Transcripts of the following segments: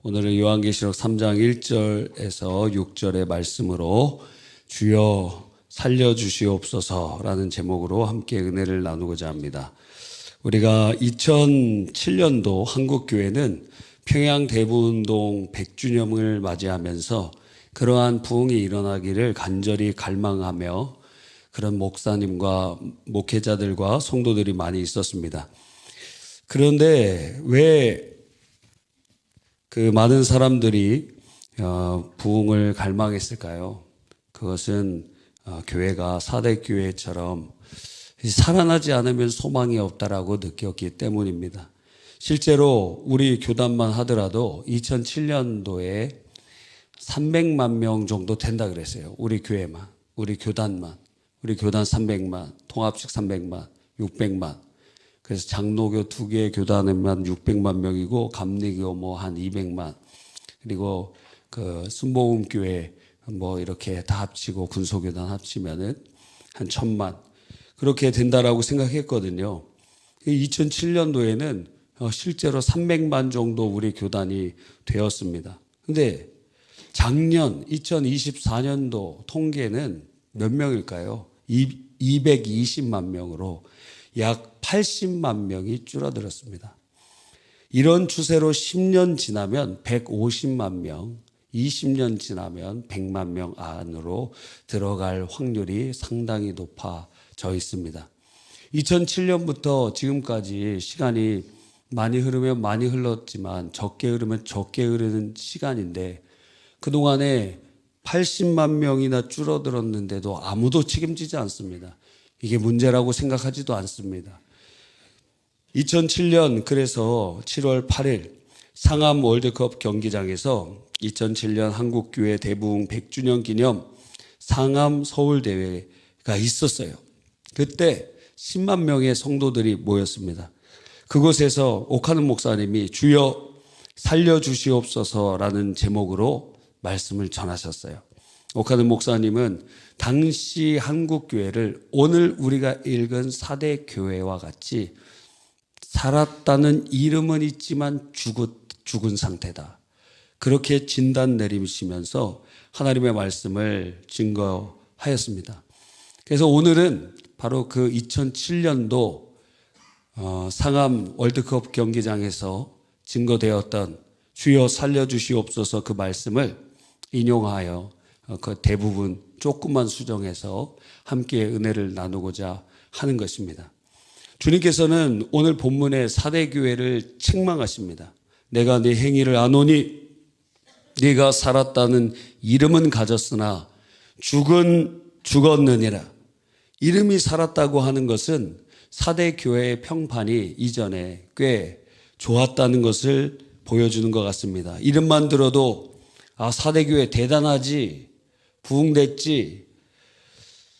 오늘은 요한계시록 3장 1절에서 6절의 말씀으로 주여 살려주시옵소서라는 제목으로 함께 은혜를 나누고자 합니다. 우리가 2007년도 한국교회는 평양대부운동 100주년을 맞이하면서 그러한 부흥이 일어나기를 간절히 갈망하며 그런 목사님과 목회자들과 성도들이 많이 있었습니다. 그런데 왜 그 많은 사람들이 부흥을 갈망했을까요? 그것은 교회가 사대교회처럼 살아나지 않으면 소망이 없다라고 느꼈기 때문입니다. 실제로 우리 교단만 하더라도 2007년도에 300만 명 정도 된다 그랬어요. 우리 교회만, 우리 교단만. 우리 교단 300만, 통합식 300만, 600만. 그래서 장로교 2개의 교단에만 600만 명이고 감리교 한 200만. 그리고 그 순복음교회 이렇게 다 합치고 군소교단 합치면은 한 1000만. 그렇게 된다라고 생각했거든요. 2007년도에는 실제로 300만 정도 우리 교단이 되었습니다. 근데 작년 2024년도 통계는 몇 명일까요? 220만 명으로 약 80만 명이 줄어들었습니다. 이런 추세로 10년 지나면 150만 명, 20년 지나면 100만 명 안으로 들어갈 확률이 상당히 높아져 있습니다. 2007년부터 지금까지 시간이 많이 흐르면 많이 흘렀지만 적게 흐르면 적게 흐르는 시간인데 그동안에 80만 명이나 줄어들었는데도 아무도 책임지지 않습니다. 이게 문제라고 생각하지도 않습니다. 2007년 그래서 7월 8일 상암 월드컵 경기장에서 2007년 한국교회 대부흥 100주년 기념 상암 서울대회가 있었어요. 그때 10만 명의 성도들이 모였습니다. 그곳에서 옥하는 목사님이 주여 살려주시옵소서라는 제목으로 말씀을 전하셨어요. 옥하는 목사님은 당시 한국교회를 오늘 우리가 읽은 사대교회와 같이 살았다는 이름은 있지만 죽은 상태다. 그렇게 진단 내리시면서 하나님의 말씀을 증거하였습니다. 그래서 오늘은 바로 그 2007년도 상암 월드컵 경기장에서 증거되었던 주여 살려주시옵소서 그 말씀을 인용하여 그 대부분 조금만 수정해서 함께 은혜를 나누고자 하는 것입니다. 주님께서는 오늘 본문의 사대교회를 책망하십니다. 내가 네 행위를 아노니 네가 살았다는 이름은 가졌으나 죽었느니라. 이름이 살았다고 하는 것은 사대교회의 평판이 이전에 꽤 좋았다는 것을 보여주는 것 같습니다. 이름만 들어도 사대교회 대단하지, 부흥됐지.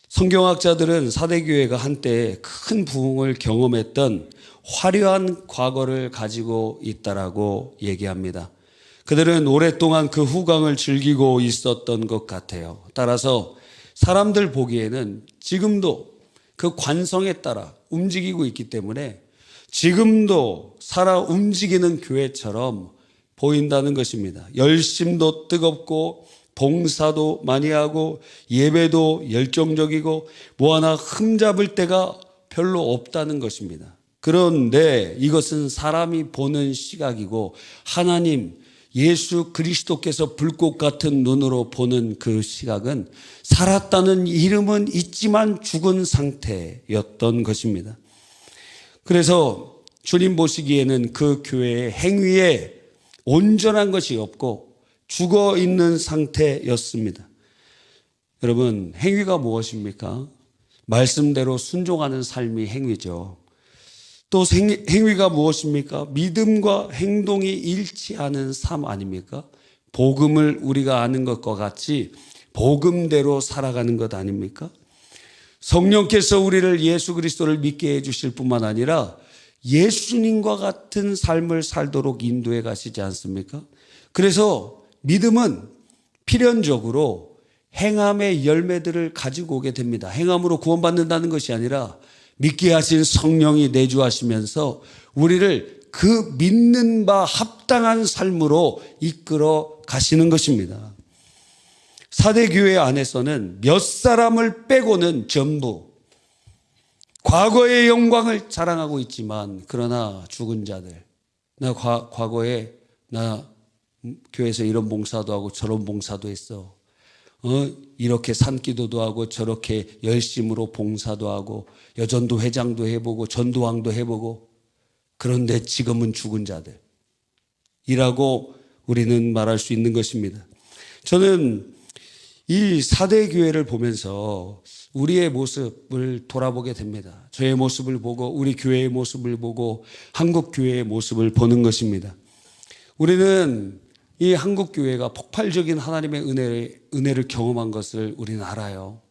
성경학자들은 사대교회가 한때 큰 부흥을 경험했던 화려한 과거를 가지고 있다라고 얘기합니다. 그들은 오랫동안 그 후광을 즐기고 있었던 것 같아요. 따라서 사람들 보기에는 지금도 그 관성에 따라 움직이고 있기 때문에 지금도 살아 움직이는 교회처럼 보인다는 것입니다. 열심도 뜨겁고 봉사도 많이 하고 예배도 열정적이고 하나 흠잡을 때가 별로 없다는 것입니다. 그런데 이것은 사람이 보는 시각이고 하나님 예수 그리스도께서 불꽃 같은 눈으로 보는 그 시각은 살았다는 이름은 있지만 죽은 상태였던 것입니다. 그래서 주님 보시기에는 그 교회의 행위에 온전한 것이 없고 죽어 있는 상태였습니다. 여러분, 행위가 무엇입니까? 말씀대로 순종하는 삶이 행위죠. 또 행위가 무엇입니까? 믿음과 행동이 일치하는 삶 아닙니까? 복음을 우리가 아는 것과 같이 복음대로 살아가는 것 아닙니까? 성령께서 우리를 예수 그리스도를 믿게 해주실 뿐만 아니라 예수님과 같은 삶을 살도록 인도해 가시지 않습니까? 그래서 믿음은 필연적으로 행함의 열매들을 가지고 오게 됩니다. 행함으로 구원받는다는 것이 아니라 믿게 하신 성령이 내주하시면서 우리를 그 믿는 바 합당한 삶으로 이끌어 가시는 것입니다. 사대교회 안에서는 몇 사람을 빼고는 전부 과거의 영광을 자랑하고 있지만, 그러나 죽은 자들, 나 과거에 나 교회에서 이런 봉사도 하고 저런 봉사도 했어. 이렇게 산기도도 하고 저렇게 열심으로 봉사도 하고 여전도 회장도 해보고 전도왕도 해보고, 그런데 지금은 죽은 자들이라고 우리는 말할 수 있는 것입니다. 저는 이 사대교회를 보면서 우리의 모습을 돌아보게 됩니다. 저의 모습을 보고 우리 교회의 모습을 보고 한국교회의 모습을 보는 것입니다. 우리는 이 한국교회가 폭발적인 하나님의 은혜를 경험한 것을 우리는 알아요.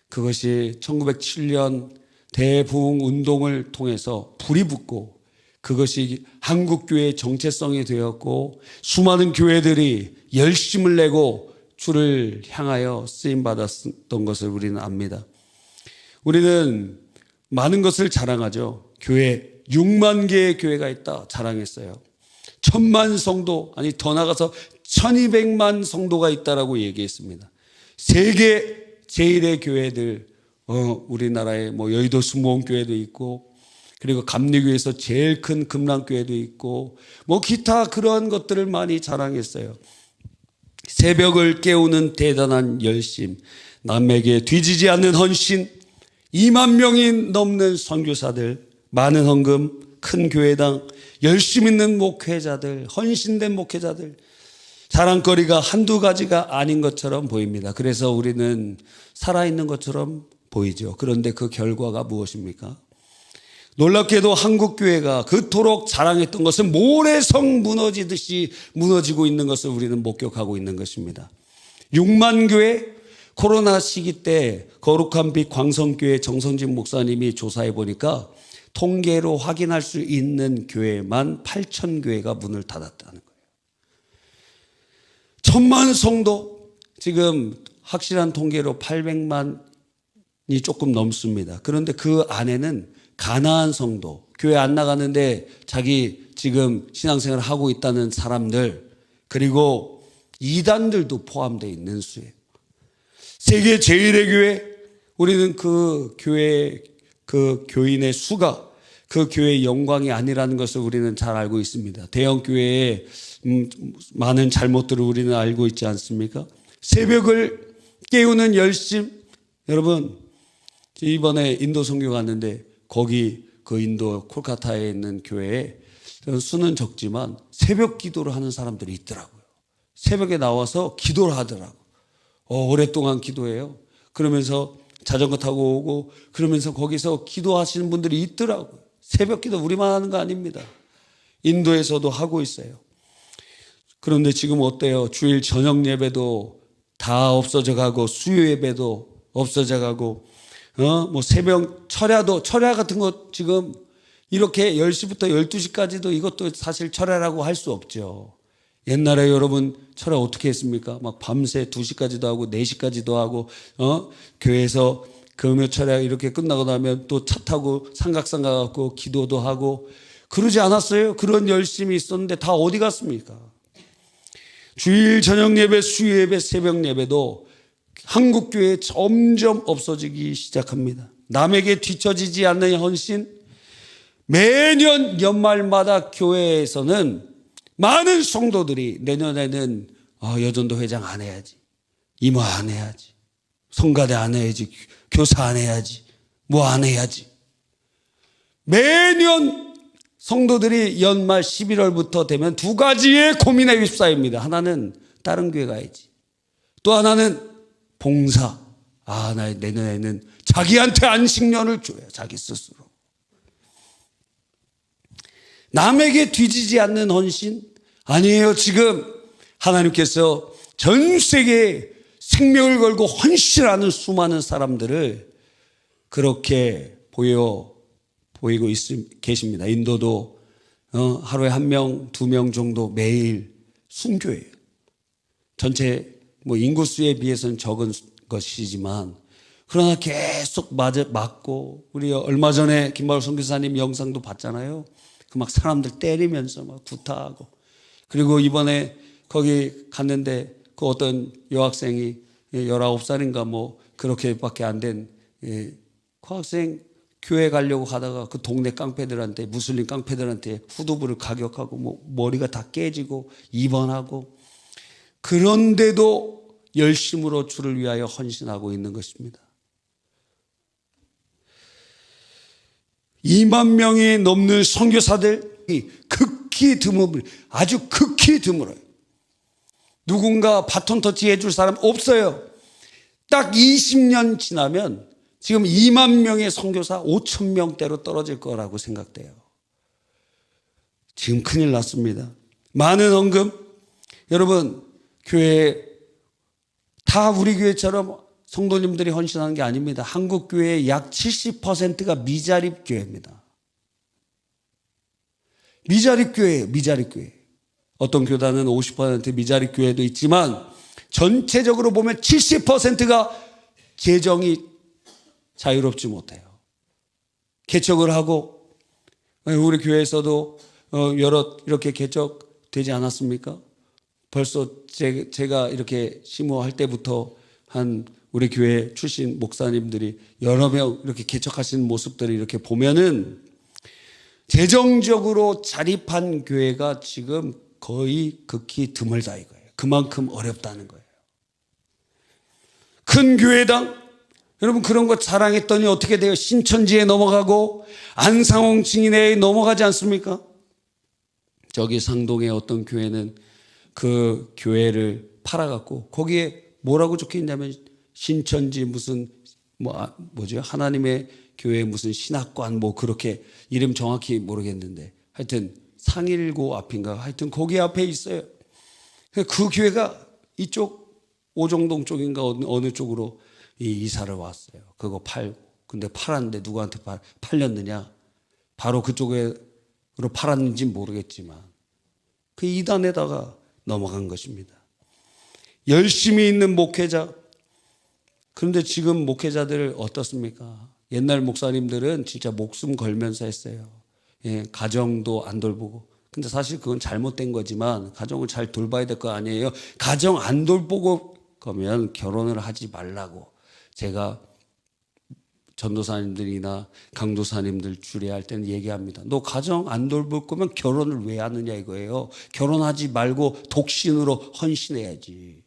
그것이 1907년 대부흥운동을 통해서 불이 붙고 그것이 한국교회의 정체성이 되었고 수많은 교회들이 열심을 내고 주를 향하여 쓰임받았던 것을 우리는 압니다. 우리는 많은 것을 자랑하죠. 교회 6만 개의 교회가 있다 자랑했어요. 1000만 성도, 아니 더 나가서 1200만 성도가 있다라고 얘기했습니다. 세계 제1의 교회들, 우리나라에 뭐 여의도 수목원교회도 있고, 그리고 감리교에서 제일 큰 금랑교회도 있고, 뭐 기타 그러한 것들을 많이 자랑했어요. 새벽을 깨우는 대단한 열심, 남에게 뒤지지 않는 헌신, 2만 명이 넘는 선교사들, 많은 헌금, 큰 교회당, 열심 있는 목회자들, 헌신된 목회자들, 자랑거리가 한두 가지가 아닌 것처럼 보입니다. 그래서 우리는 살아있는 것처럼 보이죠. 그런데 그 결과가 무엇입니까? 놀랍게도 한국교회가 그토록 자랑했던 것은 모래성 무너지듯이 무너지고 있는 것을 우리는 목격하고 있는 것입니다. 6만 교회, 코로나 시기 때 거룩한 빛 광성교회 정성진 목사님이 조사해 보니까 통계로 확인할 수 있는 교회만 8,000교회가 문을 닫았다는 거예요. 1000만 성도, 지금 확실한 통계로 800만이 조금 넘습니다. 그런데 그 안에는 가나안 성도, 교회 안 나가는데 자기 지금 신앙생활을 하고 있다는 사람들, 그리고 이단들도 포함되어 있는 수예요. 세계 제1의 교회, 우리는 그 교회, 그 교인의 수가 그 교회의 영광이 아니라는 것을 우리는 잘 알고 있습니다. 대형 교회에 많은 잘못들을 우리는 알고 있지 않습니까? 새벽을 깨우는 열심. 여러분, 이번에 인도 선교 갔는데 거기 그 인도 콜카타에 있는 교회에 수는 적지만 새벽 기도를 하는 사람들이 있더라고요. 새벽에 나와서 기도를 하더라고요. 오랫동안 기도해요. 그러면서 자전거 타고 오고 그러면서 거기서 기도하시는 분들이 있더라고요. 새벽 기도 우리만 하는 거 아닙니다. 인도에서도 하고 있어요. 그런데 지금 어때요? 주일 저녁 예배도 다 없어져 가고 수요 예배도 없어져 가고 뭐 새벽 철야 같은 거 지금 이렇게 10시부터 12시까지도 이것도 사실 철야라고 할 수 없죠. 옛날에 여러분 철야 어떻게 했습니까? 막 밤새 2시까지도 하고 4시까지도 하고 교회에서 금요 철야 이렇게 끝나고 나면 또 차 타고 삼각산 가갖고 기도도 하고 그러지 않았어요? 그런 열심이 있었는데 다 어디 갔습니까? 주일 저녁 예배, 수요 예배, 새벽 예배도 한국교회에 점점 없어지기 시작합니다. 남에게 뒤처지지 않는 헌신. 매년 연말마다 교회에서는 많은 성도들이 내년에는 여전도 회장 안 해야지, 이모 안 해야지, 성가대 안 해야지, 교사 안 해야지, 뭐 안 해야지. 매년 성도들이 연말 11월부터 되면 두 가지의 고민에 휩싸입니다. 하나는 다른 교회 가야지, 또 하나는 봉사. 나 내년에는 자기한테 안식년을 줘요. 자기 스스로. 남에게 뒤지지 않는 헌신? 아니에요. 지금 하나님께서 전 세계에 생명을 걸고 헌신하는 수많은 사람들을 그렇게 보이고 계십니다. 인도도 하루에 1명, 2명 정도 매일 순교해요. 전체 인구수에 비해서는 적은 것이지만 그러나 계속 맞고, 우리 얼마 전에 김바울 선교사님 영상도 봤잖아요. 그 막 사람들 때리면서 막 구타하고. 그리고 이번에 거기 갔는데 그 어떤 여학생이 19살인가 뭐 그렇게밖에 안 된 그 학생 교회 가려고 가다가 그 동네 깡패들한테, 무슬림 깡패들한테 후두부를 가격하고 뭐 머리가 다 깨지고 입원하고, 그런데도 열심으로 주를 위하여 헌신하고 있는 것입니다. 2만 명이 넘는 선교사들이 극히 드물어요. 아주 극히 드물어요. 누군가 바톤 터치 해줄 사람 없어요. 딱 20년 지나면 지금 2만 명의 선교사 5천 명대로 떨어질 거라고 생각돼요. 지금 큰일 났습니다. 많은 헌금, 여러분 교회 다 우리 교회처럼 성도님들이 헌신하는 게 아닙니다. 한국 교회의 약 70%가 미자립 교회입니다. 미자립 교회예요. 미자립 교회. 어떤 교단은 50% 미자립 교회도 있지만 전체적으로 보면 70%가 재정이 자유롭지 못해요. 개척을 하고, 우리 교회에서도 여러 이렇게 개척되지 않았습니까? 벌써 제가 이렇게 심호할 때부터 한 우리 교회 출신 목사님들이 여러 명 이렇게 개척하시는 모습들을 이렇게 보면은 재정적으로 자립한 교회가 지금 거의 극히 드물다 이거예요. 그만큼 어렵다는 거예요. 큰 교회당, 여러분 그런 거 자랑했더니 어떻게 돼요? 신천지에 넘어가고 안상홍 증인회에 넘어가지 않습니까? 저기 상동의 어떤 교회는 그 교회를 팔아갖고 거기에 뭐라고 적혀있냐면 신천지 무슨 뭐죠? 하나님의 교회 무슨 신학관 뭐 그렇게 이름 정확히 모르겠는데 하여튼 상일고 앞인가 하여튼 거기 앞에 있어요. 그 교회가 이쪽 오정동 쪽인가 어느 쪽으로 이사를 왔어요. 그거 팔고. 근데 팔았는데 누구한테 팔렸느냐? 바로 그쪽으로 팔았는지 모르겠지만 그 이단에다가 넘어간 것입니다. 열심히 있는 목회자. 그런데 지금 목회자들 어떻습니까? 옛날 목사님들은 진짜 목숨 걸면서 했어요. 예, 가정도 안 돌보고. 근데 사실 그건 잘못된 거지만 가정을 잘 돌봐야 될 거 아니에요. 가정 안 돌보고 그러면 결혼을 하지 말라고 제가 전도사님들이나 강도사님들 주례할 때는 얘기합니다. 너 가정 안 돌볼 거면 결혼을 왜 하느냐 이거예요. 결혼하지 말고 독신으로 헌신해야지.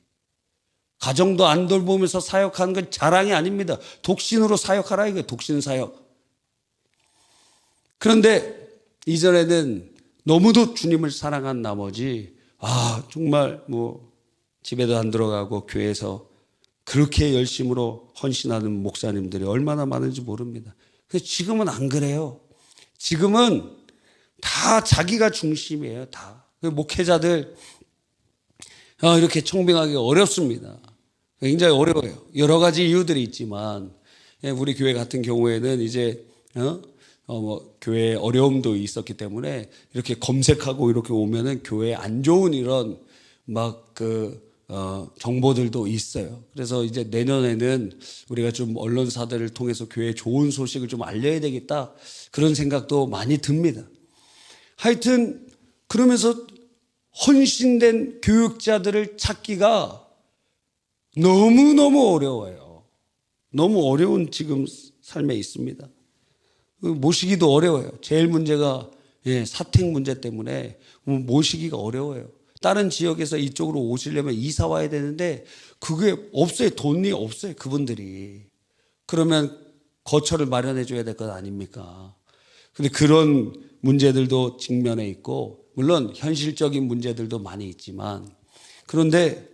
가정도 안 돌보면서 사역하는 건 자랑이 아닙니다. 독신으로 사역하라 이거예요. 독신 사역. 그런데 이전에는 너무도 주님을 사랑한 나머지 정말 뭐 집에도 안 들어가고 교회에서 그렇게 열심으로 헌신하는 목사님들이 얼마나 많은지 모릅니다. 근데 지금은 안 그래요. 지금은 다 자기가 중심이에요. 다. 목회자들 이렇게 청빙하기 어렵습니다. 굉장히 어려워요. 여러 가지 이유들이 있지만 우리 교회 같은 경우에는 이제 교회에 어려움도 있었기 때문에 이렇게 검색하고 이렇게 오면은 교회에 안 좋은 이런 정보들도 있어요. 그래서 이제 내년에는 우리가 좀 언론사들을 통해서 교회에 좋은 소식을 좀 알려야 되겠다. 그런 생각도 많이 듭니다. 하여튼 그러면서 헌신된 교육자들을 찾기가 너무너무 어려워요. 너무 어려운 지금 삶에 있습니다. 모시기도 어려워요. 제일 문제가 사택 문제 때문에 모시기가 어려워요. 다른 지역에서 이쪽으로 오시려면 이사 와야 되는데 그게 없어요. 돈이 없어요. 그분들이. 그러면 거처를 마련해 줘야 될 것 아닙니까? 근데 그런 문제들도 직면해 있고 물론 현실적인 문제들도 많이 있지만 그런데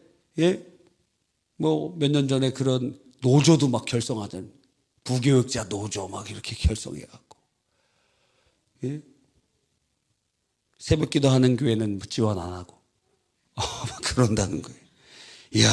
뭐 몇 년 전에 그런 노조도 막 결성하던 부교육자 노조 막 이렇게 결성해 갖고 새벽기도 하는 교회는 지원 안 하고 그런다는 거예요. 이야.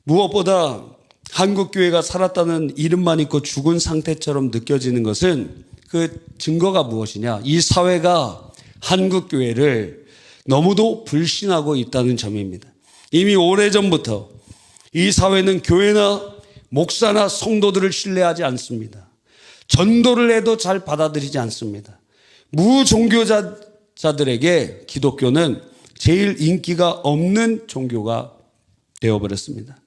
무엇보다 한국 교회가 살았다는 이름만 있고 죽은 상태처럼 느껴지는 것은 그 증거가 무엇이냐? 이 사회가 한국 교회를 너무도 불신하고 있다는 점입니다. 이미 오래전부터 이 사회는 교회나 목사나 성도들을 신뢰하지 않습니다. 전도를 해도 잘 받아들이지 않습니다. 무종교자들에게 기독교는 제일 인기가 없는 종교가 되어버렸습니다.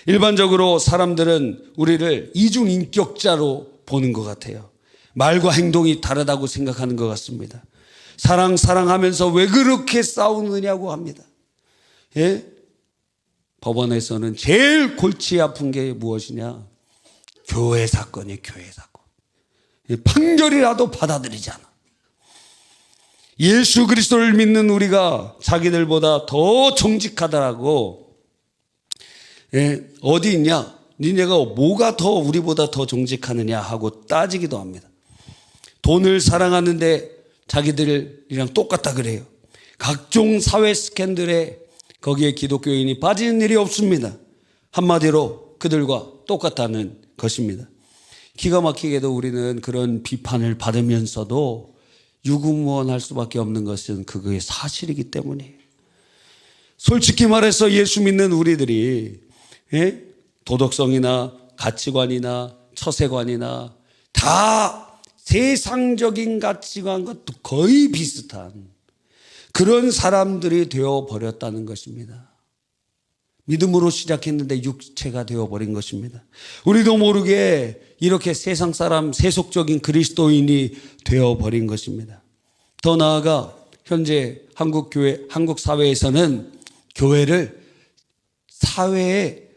일반적으로 사람들은 우리를 이중인격자로 보는 것 같아요. 말과 행동이 다르다고 생각하는 것 같습니다. 사랑하면서 왜 그렇게 싸우느냐고 합니다. 예? 법원에서는 제일 골치 아픈 게 무엇이냐? 교회 사건이에요, 교회 사건. 판결이라도 받아들이지 않아. 예수 그리스도를 믿는 우리가 자기들보다 더 정직하다라고, 어디 있냐? 니네가 뭐가 더 우리보다 더 정직하느냐 하고 따지기도 합니다. 돈을 사랑하는데 자기들이랑 똑같다 그래요. 각종 사회 스캔들에 거기에 기독교인이 빠지는 일이 없습니다. 한마디로 그들과 똑같다는 것입니다. 기가 막히게도 우리는 그런 비판을 받으면서도 유구무원할 수밖에 없는 것은 그거의 사실이기 때문이에요. 솔직히 말해서 예수 믿는 우리들이 도덕성이나 가치관이나 처세관이나 다 세상적인 가치관과 거의 비슷한 그런 사람들이 되어버렸다는 것입니다. 믿음으로 시작했는데 육체가 되어버린 것입니다. 우리도 모르게 이렇게 세상 사람, 세속적인 그리스도인이 되어버린 것입니다. 더 나아가 현재 한국 사회에서는 교회를 사회에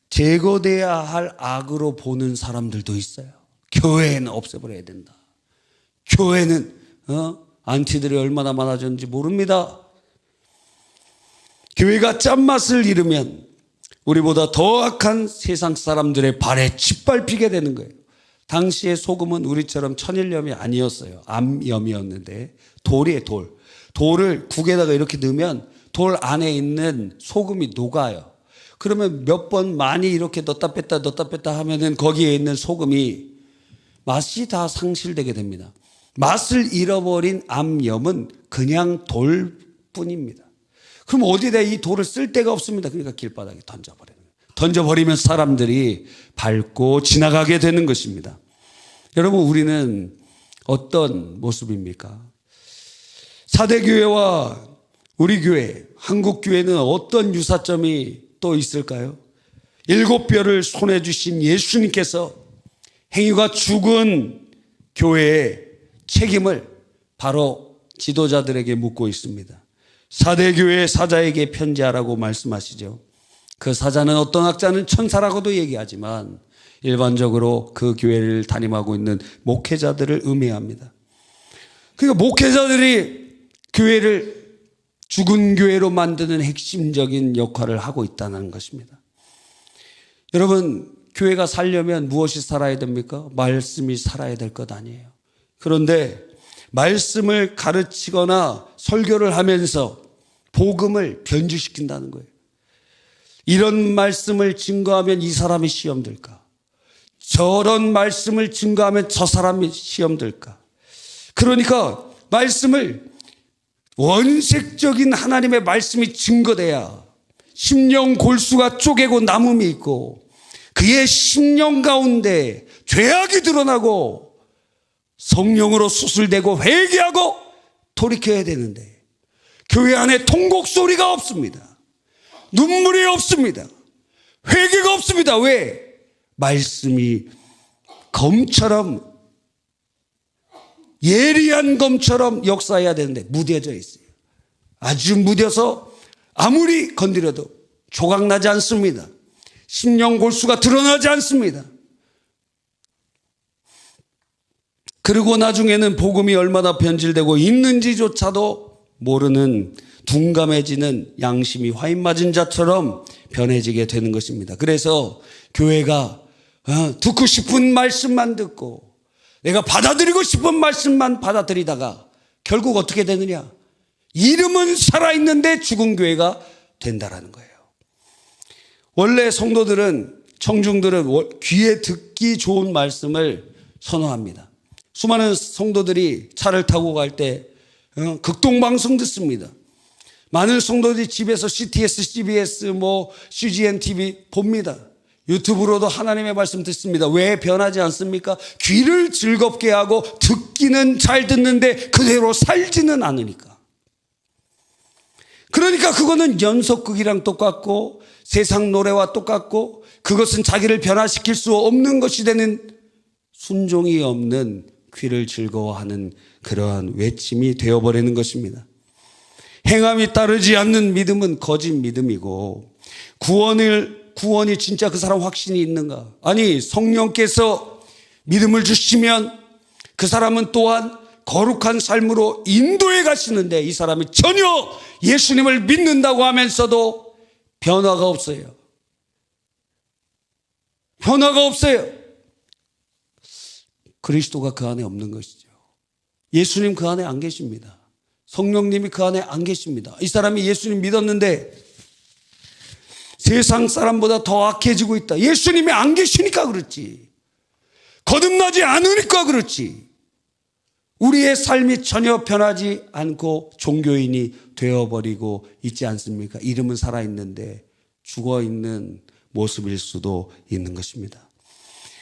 제거돼야 할 악으로 보는 사람들도 있어요. 교회는 없애버려야 된다. 교회는 안티들이 얼마나 많아졌는지 모릅니다. 교회가 짠맛을 잃으면 우리보다 더 악한 세상 사람들의 발에 짓밟히게 되는 거예요. 당시의 소금은 우리처럼 천일염이 아니었어요. 암염이었는데 돌이에요, 돌. 돌을 국에다가 이렇게 넣으면 돌 안에 있는 소금이 녹아요. 그러면 몇 번 많이 이렇게 넣었다 뺐다 하면은 거기에 있는 소금이 맛이 다 상실되게 됩니다. 맛을 잃어버린 암염은 그냥 돌뿐입니다. 그럼 어디다 이 돌을 쓸 데가 없습니다. 그러니까 길바닥에 던져버리는 거예요. 던져버리면 사람들이 밟고 지나가게 되는 것입니다. 여러분, 우리는 어떤 모습입니까? 사대교회와 우리 교회, 한국교회는 어떤 유사점이 또 있을까요? 7뼈를 손에 주신 예수님께서 행위가 죽은 교회의 책임을 바로 지도자들에게 묻고 있습니다. 사대교회 사자에게 편지하라고 말씀하시죠. 그 사자는 어떤 학자는 천사라고도 얘기하지만 일반적으로 그 교회를 담임하고 있는 목회자들을 의미합니다. 그러니까 목회자들이 교회를 죽은 교회로 만드는 핵심적인 역할을 하고 있다는 것입니다. 여러분, 교회가 살려면 무엇이 살아야 됩니까? 말씀이 살아야 될 것 아니에요. 그런데 말씀을 가르치거나 설교를 하면서 복음을 변주시킨다는 거예요. 이런 말씀을 증거하면 이 사람이 시험 들까? 저런 말씀을 증거하면 저 사람이 시험 들까? 그러니까 말씀을 원색적인 하나님의 말씀이 증거돼야 심령 골수가 쪼개고 남음이 있고 그의 심령 가운데 죄악이 드러나고 성령으로 수술되고 회개하고 돌이켜야 되는데 교회 안에 통곡 소리가 없습니다. 눈물이 없습니다. 회개가 없습니다. 왜? 말씀이 검처럼 예리한 검처럼 역사해야 되는데 무뎌져 있어요. 아주 무뎌서 아무리 건드려도 조각나지 않습니다. 심령 골수가 드러나지 않습니다. 그리고 나중에는 복음이 얼마나 변질되고 있는지조차도 모르는 둔감해지는 양심이 화인 맞은 자처럼 변해지게 되는 것입니다. 그래서 교회가 듣고 싶은 말씀만 듣고 내가 받아들이고 싶은 말씀만 받아들이다가 결국 어떻게 되느냐? 이름은 살아있는데 죽은 교회가 된다라는 거예요. 원래 성도들은, 청중들은 귀에 듣기 좋은 말씀을 선호합니다. 수많은 성도들이 차를 타고 갈 때 극동방송 듣습니다. 많은 성도들이 집에서 CTS, CBS, CGN TV 봅니다. 유튜브로도 하나님의 말씀 듣습니다. 왜 변하지 않습니까? 귀를 즐겁게 하고 듣기는 잘 듣는데 그대로 살지는 않으니까. 그러니까 그거는 연속극이랑 똑같고 세상 노래와 똑같고 그것은 자기를 변화시킬 수 없는 것이 되는 순종이 없는 귀를 즐거워하는 그러한 외침이 되어버리는 것입니다. 행함이 따르지 않는 믿음은 거짓 믿음이고 구원이 진짜 그 사람 확신이 있는가? 아니 성령께서 믿음을 주시면 그 사람은 또한 거룩한 삶으로 인도해 가시는데 이 사람이 전혀 예수님을 믿는다고 하면서도 변화가 없어요. 변화가 없어요. 그리스도가 그 안에 없는 것이죠. 예수님 그 안에 안 계십니다. 성령님이 그 안에 안 계십니다. 이 사람이 예수님 믿었는데 세상 사람보다 더 악해지고 있다. 예수님이 안 계시니까 그렇지. 거듭나지 않으니까 그렇지. 우리의 삶이 전혀 변하지 않고 종교인이 되어버리고 있지 않습니까? 이름은 살아있는데 죽어있는 모습일 수도 있는 것입니다.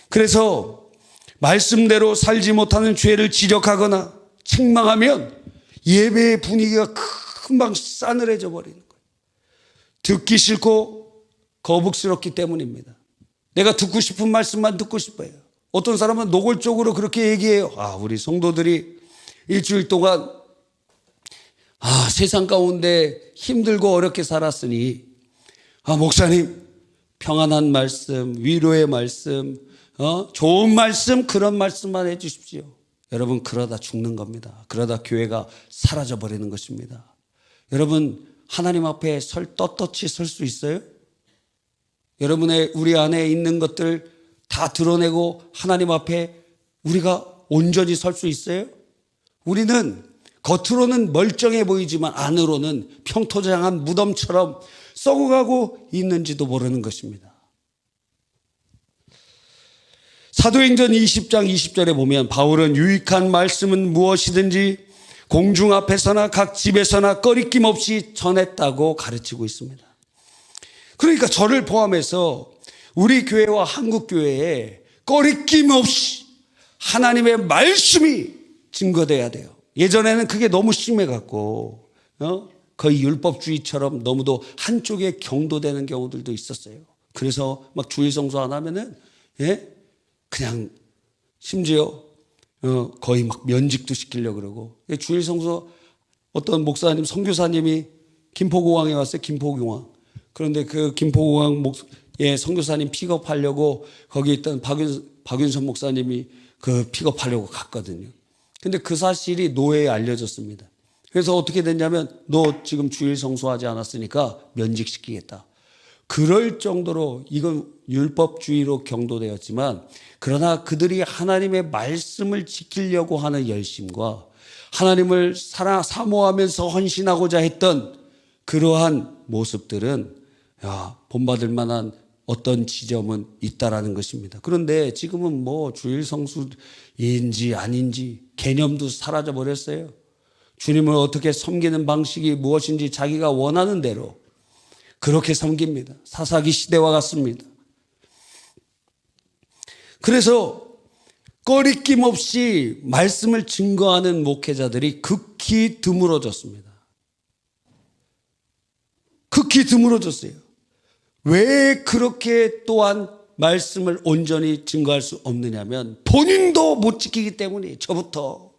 그래서 말씀대로 살지 못하는 죄를 지적하거나 책망하면 예배의 분위기가 금방 싸늘해져 버리는 거예요. 듣기 싫고 거북스럽기 때문입니다. 내가 듣고 싶은 말씀만 듣고 싶어요. 어떤 사람은 노골적으로 그렇게 얘기해요. 우리 성도들이 일주일 동안 세상 가운데 힘들고 어렵게 살았으니 목사님 평안한 말씀, 위로의 말씀, 좋은 말씀, 그런 말씀만 해 주십시오. 여러분 그러다 죽는 겁니다. 그러다 교회가 사라져 버리는 것입니다. 여러분 하나님 앞에 떳떳이 설 수 있어요? 우리 안에 있는 것들 다 드러내고 하나님 앞에 우리가 온전히 설 수 있어요? 우리는 겉으로는 멀쩡해 보이지만 안으로는 평토장한 무덤처럼 썩어가고 있는지도 모르는 것입니다. 사도행전 20장 20절에 보면 바울은 유익한 말씀은 무엇이든지 공중 앞에서나 각 집에서나 꺼리낌 없이 전했다고 가르치고 있습니다. 그러니까 저를 포함해서 우리 교회와 한국 교회에 꺼리낌 없이 하나님의 말씀이 증거돼야 돼요. 예전에는 그게 너무 심해갖고 거의 율법주의처럼 너무도 한쪽에 경도되는 경우들도 있었어요. 그래서 막 주일 성수 안 하면은 그냥 심지어 거의 막 면직도 시키려고 그러고 주일 성수 어떤 목사님 선교사님이 김포공항에 왔어요. 김포공항. 그런데 그 김포공항 선교사님 픽업하려고 거기 있던 박윤선 목사님이 그 픽업하려고 갔거든요. 근데 그 사실이 노예에 알려졌습니다. 그래서 어떻게 됐냐면 너 지금 주일 성수하지 않았으니까 면직시키겠다. 그럴 정도로 이건 율법주의로 경도되었지만 그러나 그들이 하나님의 말씀을 지키려고 하는 열심과 하나님을 사모하면서 헌신하고자 했던 그러한 모습들은 본받을 만한 어떤 지점은 있다라는 것입니다. 그런데 지금은 주일 성수인지 아닌지 개념도 사라져 버렸어요. 주님을 어떻게 섬기는 방식이 무엇인지 자기가 원하는 대로 그렇게 섬깁니다. 사사기 시대와 같습니다. 그래서 꺼리낌 없이 말씀을 증거하는 목회자들이 극히 드물어졌습니다. 극히 드물어졌어요. 왜 그렇게 또한 말씀을 온전히 증거할 수 없느냐면 본인도 못 지키기 때문이에요. 저부터.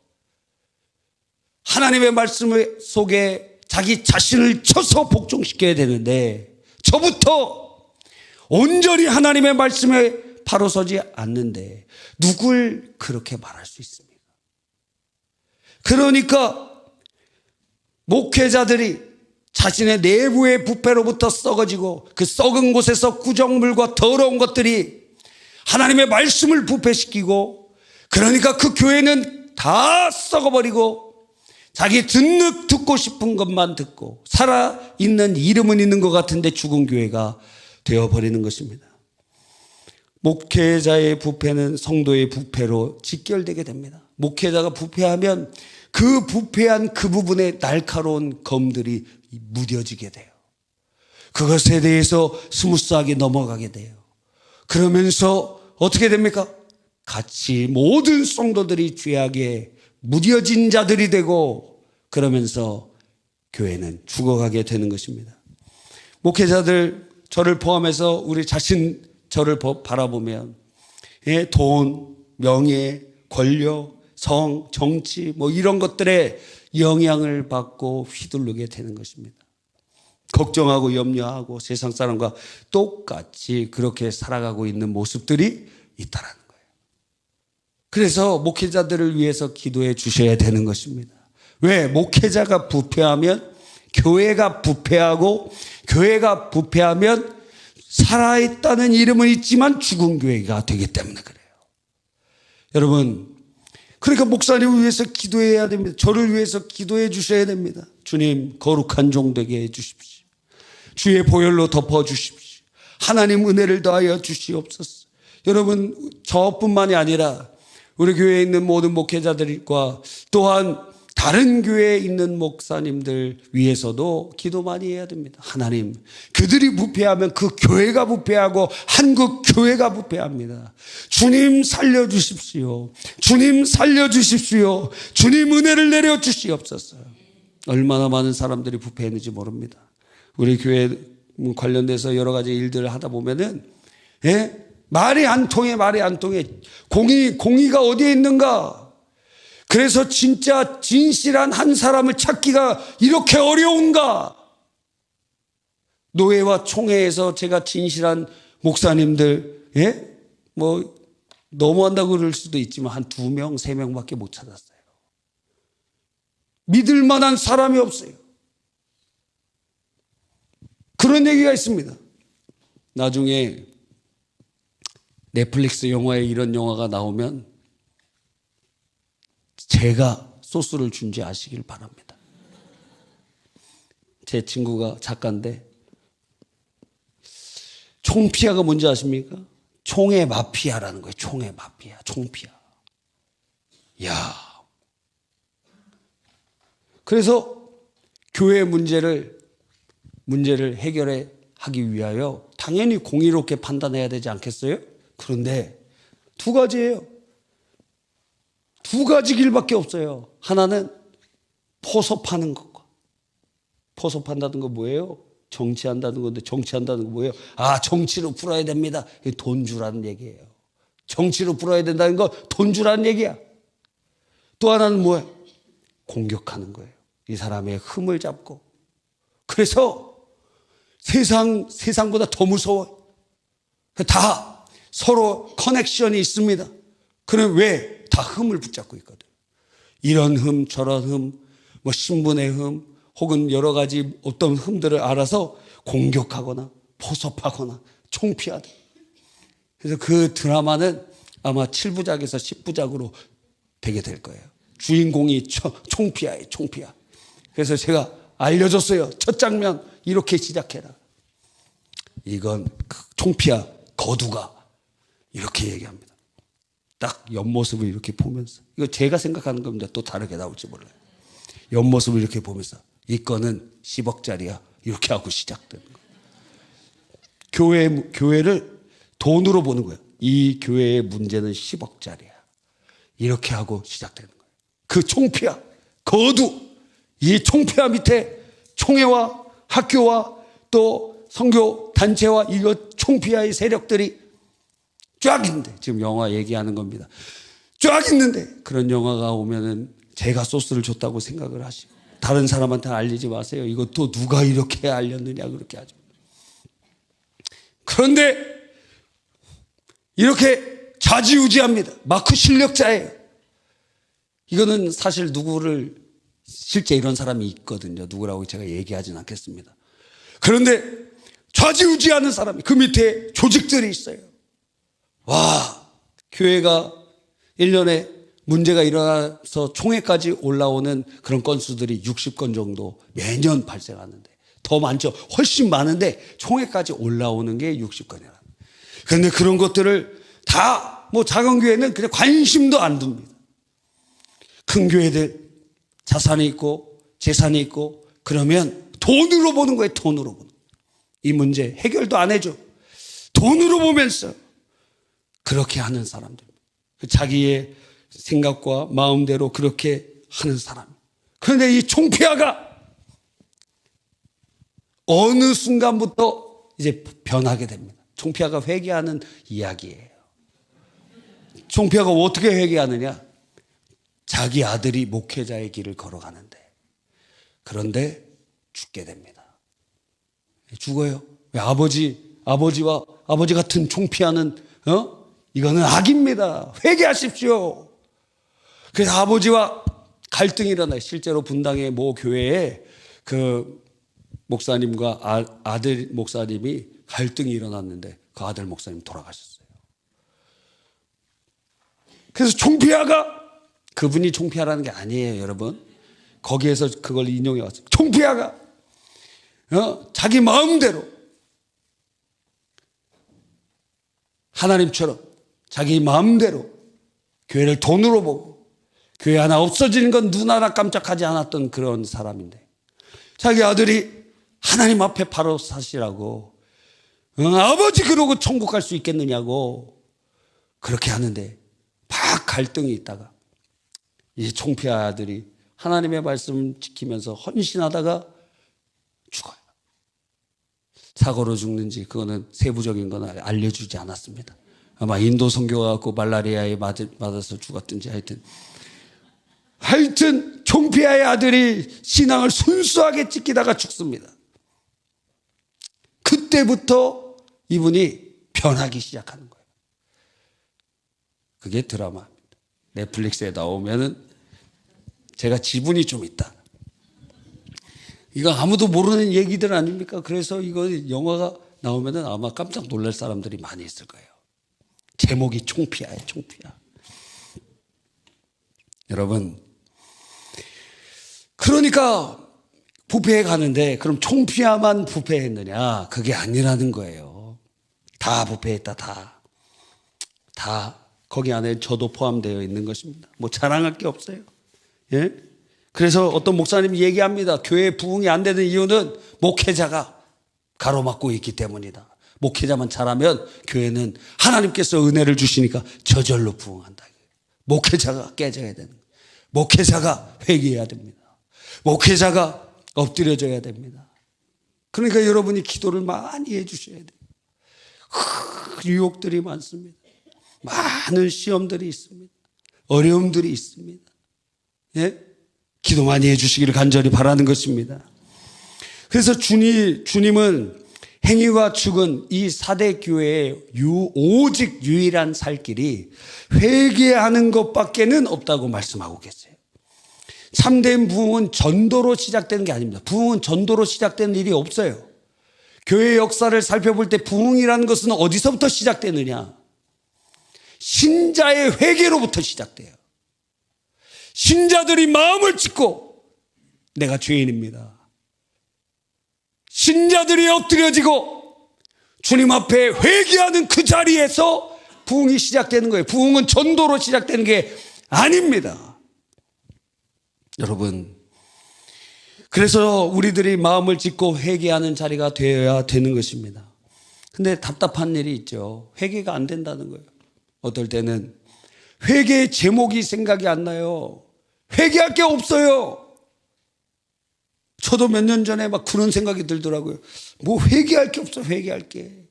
하나님의 말씀 속에 자기 자신을 쳐서 복종시켜야 되는데 저부터 온전히 하나님의 말씀에 바로 서지 않는데 누굴 그렇게 말할 수 있습니까? 그러니까 목회자들이 자신의 내부의 부패로부터 썩어지고 그 썩은 곳에서 구정물과 더러운 것들이 하나님의 말씀을 부패시키고 그러니까 그 교회는 다 썩어버리고 자기 듣고 싶은 것만 듣고 살아있는 이름은 있는 것 같은데 죽은 교회가 되어버리는 것입니다. 목회자의 부패는 성도의 부패로 직결되게 됩니다. 목회자가 부패하면 그 부패한 그 부분에 날카로운 검들이 무뎌지게 돼요. 그것에 대해서 스무스하게 넘어가게 돼요. 그러면서 어떻게 됩니까? 같이 모든 성도들이 죄악에 무뎌진 자들이 되고, 그러면서 교회는 죽어가게 되는 것입니다. 목회자들, 저를 포함해서 우리 자신, 저를 바라보면 돈, 명예, 권력, 성, 정치 이런 것들에 영향을 받고 휘둘르게 되는 것입니다. 걱정하고 염려하고 세상 사람과 똑같이 그렇게 살아가고 있는 모습들이 있다라는 거예요. 그래서 목회자들을 위해서 기도해 주셔야 되는 것입니다. 왜? 목회자가 부패하면 교회가 부패하고, 교회가 부패하면 살아있다는 이름은 있지만 죽은 교회가 되기 때문에 그래요. 여러분, 그러니까 목사님을 위해서 기도해야 됩니다. 저를 위해서 기도해 주셔야 됩니다. 주님, 거룩한 종 되게 해 주십시오. 주의 보혈로 덮어 주십시오. 하나님 은혜를 더하여 주시옵소서. 여러분, 저뿐만이 아니라 우리 교회에 있는 모든 목회자들과 또한 다른 교회에 있는 목사님들 위해서도 기도 많이 해야 됩니다. 하나님, 그들이 부패하면 그 교회가 부패하고 한국 교회가 부패합니다. 주님 살려주십시오. 주님 살려주십시오. 주님 은혜를 내려주시옵소서. 얼마나 많은 사람들이 부패했는지 모릅니다. 우리 교회 관련돼서 여러 가지 일들을 하다 보면은, 말이 안 통해. 공의가 어디에 있는가? 그래서 진짜 진실한 한 사람을 찾기가 이렇게 어려운가? 노회와 총회에서 제가 진실한 목사님들, 너무한다고 그럴 수도 있지만 한 2명, 3명밖에 못 찾았어요. 믿을 만한 사람이 없어요. 그런 얘기가 있습니다. 나중에 넷플릭스 영화에 이런 영화가 나오면 제가 소스를 준지 아시길 바랍니다. 제 친구가 작가인데, 총피아가 뭔지 아십니까? 총의 마피아라는 거예요. 총의 마피아, 총피아. 야. 그래서 교회 문제를 해결해 하기 위하여 당연히 공의롭게 판단해야 되지 않겠어요? 그런데 2가지예요. 2가지 길밖에 없어요. 하나는 포섭하는 것과, 포섭한다는 거 뭐예요? 정치한다는 건데, 정치한다는 거 뭐예요? 정치로 풀어야 됩니다. 돈 주라는 얘기예요. 정치로 풀어야 된다는 거 돈 주라는 얘기야. 또 하나는 뭐예요? 공격하는 거예요. 이 사람의 흠을 잡고. 그래서 세상보다 더 무서워요. 다 서로 커넥션이 있습니다. 그럼 왜? 다 흠을 붙잡고 있거든. 이런 흠, 저런 흠, 신분의 흠, 혹은 여러 가지 어떤 흠들을 알아서 공격하거나 포섭하거나 총피하다. 그래서 그 드라마는 아마 7부작에서 10부작으로 되게 될 거예요. 주인공이 총피아예요, 총피아. 그래서 제가 알려줬어요. 첫 장면 이렇게 시작해라. 이건 총피아 거두가 이렇게 얘기합니다. 딱 옆모습을 이렇게 보면서, 이거 제가 생각하는 겁니다. 또 다르게 나올지 몰라요. 옆모습을 이렇게 보면서 이 건은 10억짜리야 이렇게 하고 시작되는 거예요. 교회를 돈으로 보는 거예요. 이 교회의 문제는 10억짜리야 이렇게 하고 시작되는 거예요. 그 총피아 거두, 이 총피아 밑에 총회와 학교와 또 선교 단체와 이거 총피아의 세력들이 쫙 있는데, 지금 영화 얘기하는 겁니다. 쫙 있는데 그런 영화가 오면은 제가 소스를 줬다고 생각을 하시고, 다른 사람한테 알리지 마세요. 이것도 누가 이렇게 알렸느냐 그렇게 하죠. 그런데 이렇게 좌지우지합니다. 마크 실력자예요. 이거는 사실 누구를, 실제 이런 사람이 있거든요. 누구라고 제가 얘기하진 않겠습니다. 그런데 좌지우지하는 사람이, 그 밑에 조직들이 있어요. 와, 교회가 1년에 문제가 일어나서 총회까지 올라오는 그런 건수들이 60건 정도 매년 발생하는데, 더 많죠. 훨씬 많은데 총회까지 올라오는 게 60건이라. 그런데 그런 것들을 다 작은 교회는 그냥 관심도 안 둡니다. 큰 교회들 자산이 있고 재산이 있고 그러면 돈으로 보는 거예요. 돈으로 보는. 이 문제 해결도 안 해줘. 돈으로 보면서 그렇게 하는 사람들. 자기의 생각과 마음대로 그렇게 하는 사람. 그런데 이 총피아가 어느 순간부터 이제 변하게 됩니다. 총피아가 회개하는 이야기예요. 총피아가 어떻게 회개하느냐? 자기 아들이 목회자의 길을 걸어가는데, 그런데 죽게 됩니다. 죽어요. 왜? 아버지와 아버지 같은 총피아는 이거는 악입니다. 회개하십시오. 그래서 아버지와 갈등이 일어나요. 실제로 분당의 모 교회에 그 목사님과 아들 목사님이 갈등이 일어났는데 그 아들 목사님 돌아가셨어요. 그래서 총피아가, 그분이 총피아라는 게 아니에요, 여러분. 거기에서 그걸 인용해 왔어요. 총피아가 자기 마음대로 하나님처럼 자기 마음대로 교회를 돈으로 보고 교회 하나 없어지는 건 눈 하나 깜짝하지 않았던 그런 사람인데, 자기 아들이 하나님 앞에 바로 사시라고 아버지 그러고 천국 갈 수 있겠느냐고 그렇게 하는데 막 갈등이 있다가 이 총피아 아들이 하나님의 말씀을 지키면서 헌신하다가 죽어요. 사고로 죽는지 그거는 세부적인 건 알려주지 않았습니다. 아마 인도 선교가 갖고 말라리아에 맞아서 죽었든지 하여튼 총피아의 아들이 신앙을 순수하게 지키다가 죽습니다. 그때부터 이분이 변하기 시작하는 거예요. 그게 드라마입니다. 넷플릭스에 나오면은 제가 지분이 좀 있다. 이거 아무도 모르는 얘기들 아닙니까? 그래서 이거 영화가 나오면은 아마 깜짝 놀랄 사람들이 많이 있을 거예요. 제목이 총피아예요, 총피아. 여러분, 그러니까 부패해 가는데 그럼 총피아만 부패했느냐? 그게 아니라는 거예요. 다 부패했다, 다 거기 안에 저도 포함되어 있는 것입니다. 뭐 자랑할 게 없어요. 예? 그래서 어떤 목사님이 얘기합니다. 교회 부흥이 안 되는 이유는 목회자가 가로막고 있기 때문이다. 목회자만 잘하면 교회는 하나님께서 은혜를 주시니까 저절로 부흥한다. 목회자가 깨져야 되는 거예요. 목회자가 회개해야 됩니다. 목회자가 엎드려져야 됩니다. 그러니까 여러분이 기도를 많이 해 주셔야 돼요. 유혹들이 많습니다. 많은 시험들이 있습니다. 어려움들이 있습니다. 예? 기도 많이 해 주시기를 간절히 바라는 것입니다. 그래서 주님은 행위가 죽은 이 4대 교회의 오직 유일한 살 길이 회개하는 것밖에는 없다고 말씀하고 계세요. 참된 부흥은 전도로 시작되는 게 아닙니다. 부흥은 전도로 시작되는 일이 없어요. 교회 역사를 살펴볼 때 부흥이라는 것은 어디서부터 시작되느냐? 신자의 회개로부터 시작돼요. 신자들이 마음을 짓고 내가 죄인입니다. 신자들이 엎드려지고 주님 앞에 회개하는 그 자리에서 부흥이 시작되는 거예요. 부흥은 전도로 시작되는 게 아닙니다. 여러분, 그래서 우리들이 마음을 짓고 회개하는 자리가 되어야 되는 것입니다. 근데 답답한 일이 있죠. 회개가 안 된다는 거예요. 어떨 때는 회개의 제목이 생각이 안 나요. 회개할 게 없어요. 저도 몇 년 전에 막 그런 생각이 들더라고요. 뭐 회개할 게 없어, 회개할 게.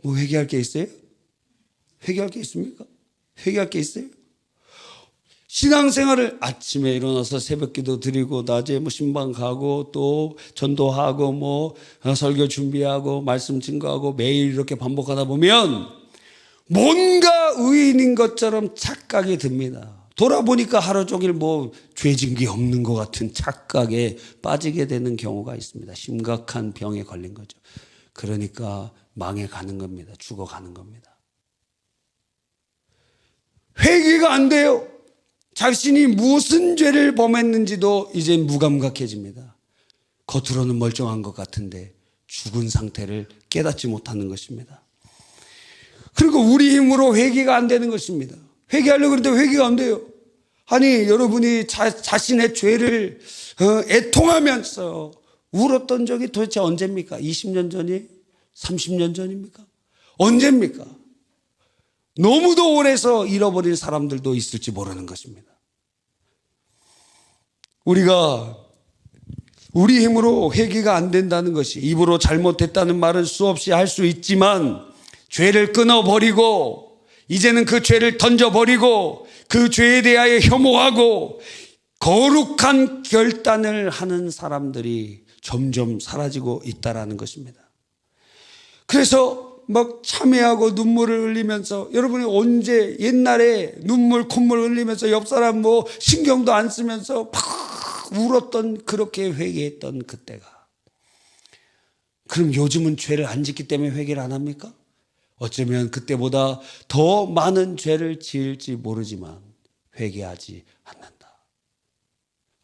뭐 회개할 게 있어요? 회개할 게 있습니까? 회개할 게 있어요? 신앙생활을 아침에 일어나서 새벽기도 드리고 낮에 뭐 신방 가고 또 전도하고 뭐 설교 준비하고 말씀 증거하고 매일 이렇게 반복하다 보면 뭔가 의인인 것처럼 착각이 듭니다. 돌아보니까 하루 종일 뭐 죄진 게 없는 것 같은 착각에 빠지게 되는 경우가 있습니다. 심각한 병에 걸린 거죠. 그러니까 망해가는 겁니다. 죽어가는 겁니다. 회개가 안 돼요. 자신이 무슨 죄를 범했는지도 이제 무감각해집니다. 겉으로는 멀쩡한 것 같은데 죽은 상태를 깨닫지 못하는 것입니다. 그리고 우리 힘으로 회개가 안 되는 것입니다. 회개하려고 그러는데 회개가 안 돼요. 아니, 여러분이 자신의 죄를 애통하면서 울었던 적이 도대체 언제입니까? 20년 전이? 30년 전입니까? 언제입니까? 너무도 오래서 잃어버린 사람들도 있을지 모르는 것입니다. 우리가 우리 힘으로 회개가 안 된다는 것이, 입으로 잘못했다는 말은 수없이 할 수 있지만 죄를 끊어버리고 이제는 그 죄를 던져버리고 그 죄에 대하여 혐오하고 거룩한 결단을 하는 사람들이 점점 사라지고 있다라는 것입니다. 그래서 막 참회하고 눈물을 흘리면서, 여러분이 언제 옛날에 눈물 콧물 흘리면서 옆 사람 뭐 신경도 안 쓰면서 막 울었던, 그렇게 회개했던 그때가, 그럼 요즘은 죄를 안 짓기 때문에 회개를 안 합니까? 어쩌면 그때보다 더 많은 죄를 지을지 모르지만 회개하지 않는다.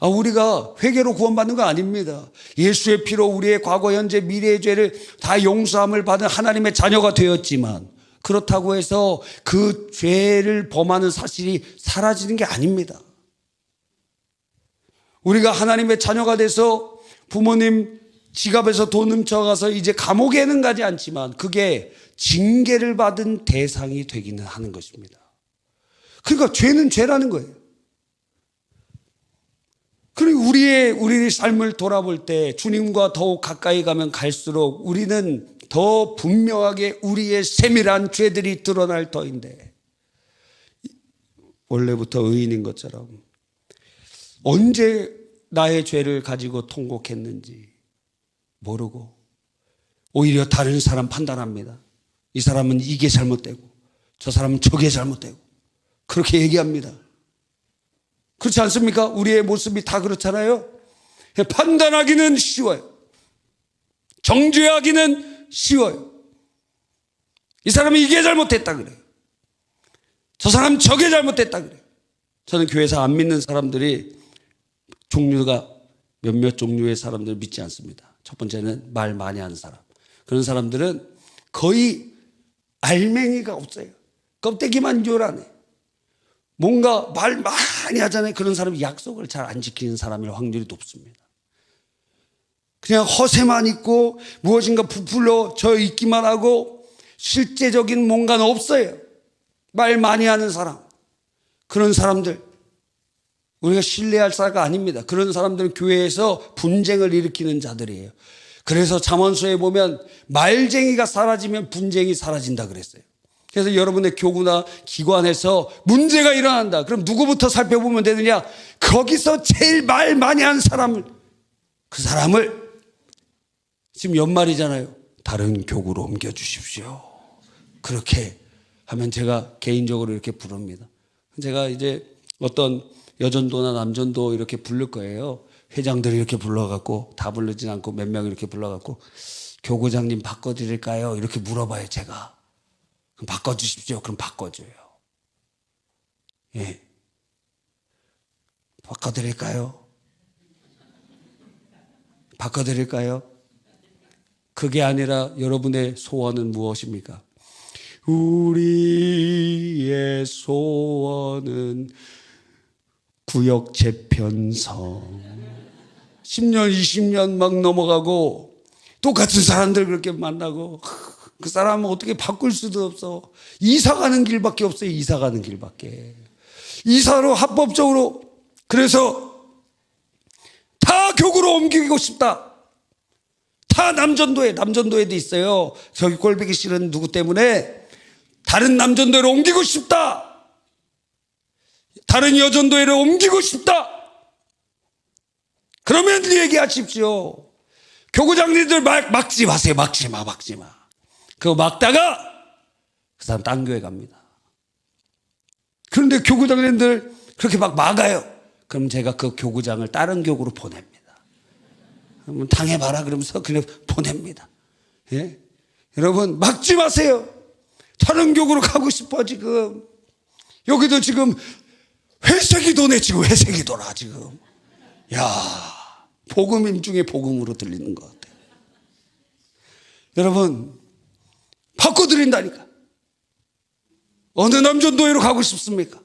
우리가 회개로 구원받는 거 아닙니다. 예수의 피로 우리의 과거, 현재, 미래의 죄를 다 용서함을 받은 하나님의 자녀가 되었지만, 그렇다고 해서 그 죄를 범하는 사실이 사라지는 게 아닙니다. 우리가 하나님의 자녀가 돼서 부모님 지갑에서 돈 훔쳐가서 이제 감옥에는 가지 않지만 그게 징계를 받은 대상이 되기는 하는 것입니다. 그러니까 죄는 죄라는 거예요. 그리고 우리의 삶을 돌아볼 때 주님과 더욱 가까이 가면 갈수록 우리는 더 분명하게 우리의 세밀한 죄들이 드러날 터인데, 원래부터 의인인 것처럼 언제 나의 죄를 가지고 통곡했는지 모르고 오히려 다른 사람 판단합니다. 이 사람은 이게 잘못되고 저 사람은 저게 잘못되고 그렇게 얘기합니다. 그렇지 않습니까? 우리의 모습이 다 그렇잖아요. 판단하기는 쉬워요. 정죄하기는 쉬워요. 이 사람이 이게 잘못했다 그래요. 저 사람 저게 잘못했다 그래요. 저는 교회에서 안 믿는 사람들이 종류가 몇몇 종류의 사람들을 믿지 않습니다. 첫 번째는 말 많이 하는 사람. 그런 사람들은 거의 알맹이가 없어요. 껍데기만 요란해. 뭔가 말 많이 하잖아요. 그런 사람이 약속을 잘 안 지키는 사람일 확률이 높습니다. 그냥 허세만 있고 무엇인가 부풀려져 있기만 하고 실제적인 뭔가는 없어요. 말 많이 하는 사람. 그런 사람들 우리가 신뢰할 사람가 아닙니다. 그런 사람들은 교회에서 분쟁을 일으키는 자들이에요. 그래서 잠언서에 보면 말쟁이가 사라지면 분쟁이 사라진다 그랬어요. 그래서 여러분의 교구나 기관에서 문제가 일어난다. 그럼 누구부터 살펴보면 되느냐? 거기서 제일 말 많이 하는 사람을, 그 사람을, 지금 연말이잖아요. 다른 교구로 옮겨주십시오. 그렇게 하면 제가 개인적으로 이렇게 부릅니다. 제가 이제 어떤 여전도나 남전도 이렇게 부를 거예요. 회장들이 이렇게 불러갖고, 다 부르진 않고 몇 명 이렇게 불러갖고, 교구장님 바꿔드릴까요? 이렇게 물어봐요, 제가. 그럼 바꿔주십시오. 그럼 바꿔줘요. 예. 바꿔드릴까요? 바꿔드릴까요? 그게 아니라 여러분의 소원은 무엇입니까? 우리의 소원은 구역 재편성. 10년, 20년 막 넘어가고 똑같은 사람들 그렇게 만나고 그 사람은 어떻게 바꿀 수도 없어. 이사 가는 길밖에 없어요. 이사 가는 길밖에. 이사로 합법적으로. 그래서 다 교구로 옮기고 싶다. 다 남전도에도 있어요. 저기 꼴보기 싫은 누구 때문에 다른 남전도로 옮기고 싶다. 다른 여전도회로 옮기고 싶다. 그러면 얘기하십시오. 교구장님들 막지 마세요. 막지 마. 그거 막다가 그 사람 딴 교회 갑니다. 그런데 교구장님들 그렇게 막 막아요. 그럼 제가 그 교구장을 다른 교구로 보냅니다. 그러면 당해봐라 그러면서 그냥 보냅니다. 예? 여러분 막지 마세요. 다른 교구로 가고 싶어 지금. 여기도 지금 회색이도네 지금. 회색이도라 지금. 야, 복음임 중에 복음으로 들리는 것 같아요. 여러분 바꿔드린다니까. 어느 남전도회로 가고 싶습니까?